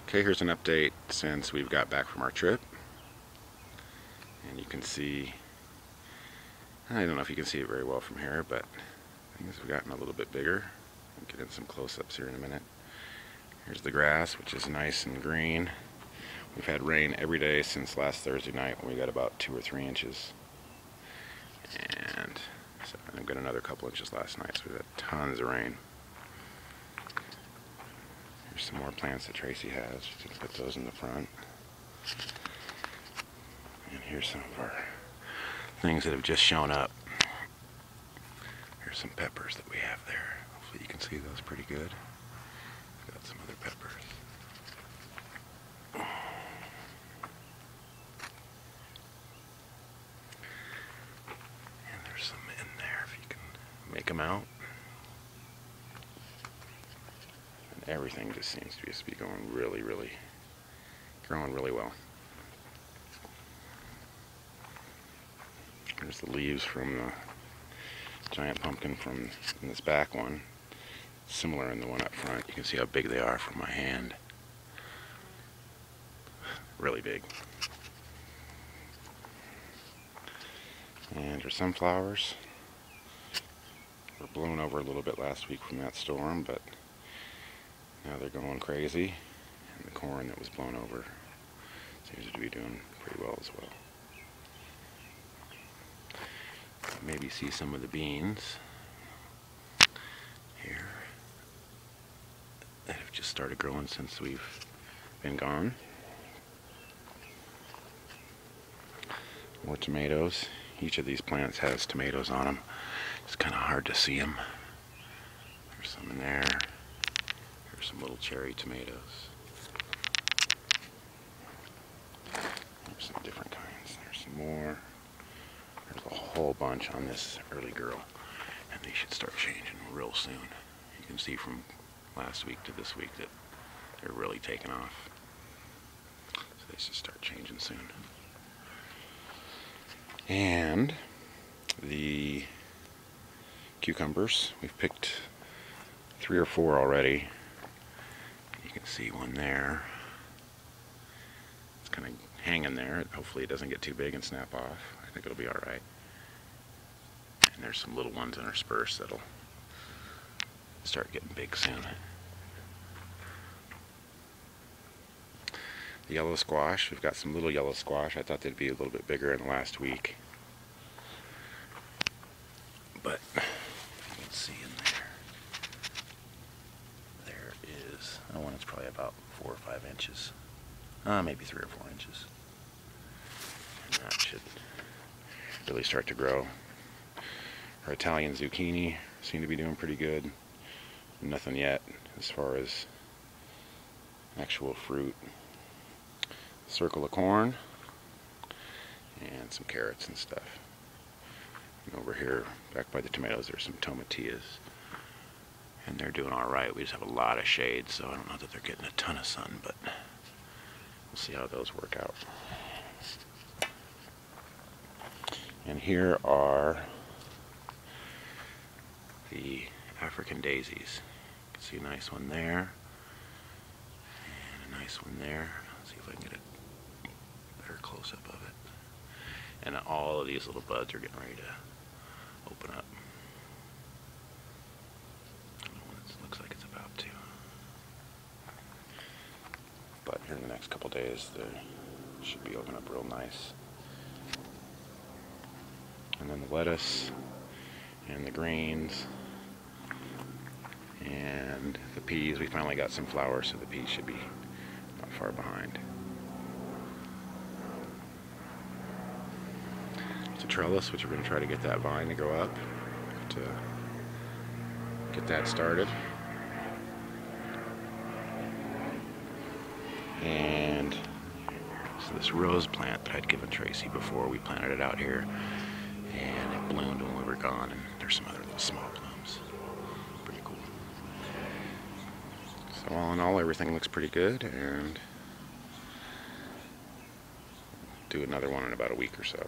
Okay, here's an update since we've got back from our trip. And you can see, I don't know if you can see it very well from here, but things have gotten a little bit bigger. I'll get in some close-ups here in a minute. Here's the grass, which is nice and green. We've had rain every day since last Thursday night when we got about 2 or 3 inches. And so I got another couple inches last night, so we've had tons of rain. Here's some more plants that Tracy has. She's going to put those in the front. And here's some of our things that have just shown up. Here's some peppers that we have there. Hopefully you can see those pretty good. We've got some other peppers. And there's some in there if you can make them out. And everything just seems to be going growing really well. There's the leaves from the giant pumpkin from this back one. Similar in the one up front. You can see how big they are from my hand. Really big. And our sunflowers were blown over a little bit last week from that storm, but now they're going crazy. And the corn that was blown over seems to be doing pretty well as well. Maybe see some of the beans here that have just started growing since we've been gone. More tomatoes. Each of these plants has tomatoes on them. It's kind of hard to see them. There's some in there. There's some little cherry tomatoes. There's some different kinds. There's some more. There's a whole bunch on this early girl, and they should start changing real soon. You can see from last week to this week that they're really taking off. So they should start changing soon. And the cucumbers, we've picked 3 or 4 already. You can see one there. It's kind of hanging there. Hopefully it doesn't get too big and snap off. I think it'll be alright. And there's some little ones interspersed that'll start getting big soon. The yellow squash, we've got some little yellow squash. I thought they'd be a little bit bigger in the last week. But let's see in there. There is, that one is probably about 4 or 5 inches. Maybe 3 or 4 inches. And that should really start to grow. Our Italian zucchini seem to be doing pretty good. Nothing yet as far as actual fruit. Circle of corn and some carrots and stuff. And over here, back by the tomatoes, there's some tomatillas. And they're doing alright. We just have a lot of shade, so I don't know that they're getting a ton of sun, but we'll see how those work out. And here are the African daisies. You can see a nice one there, and a nice one there. Let's see if I can get a better close-up of it. And all of these little buds are getting ready to open up. I don't know when it looks like it's about to. But here in the next couple days, they should be opening up real nice. And then the lettuce and the greens and the peas. We finally got some flowers, so the peas should be not far behind. It's a trellis, which we're going to try to get that vine to grow up to get that started. And so this rose plant that I'd given Tracy before we planted it out here, and it bloomed when we were gone, and there's some other little small blooms. Pretty cool. So all in all, everything looks pretty good, and do another one in about a week or so.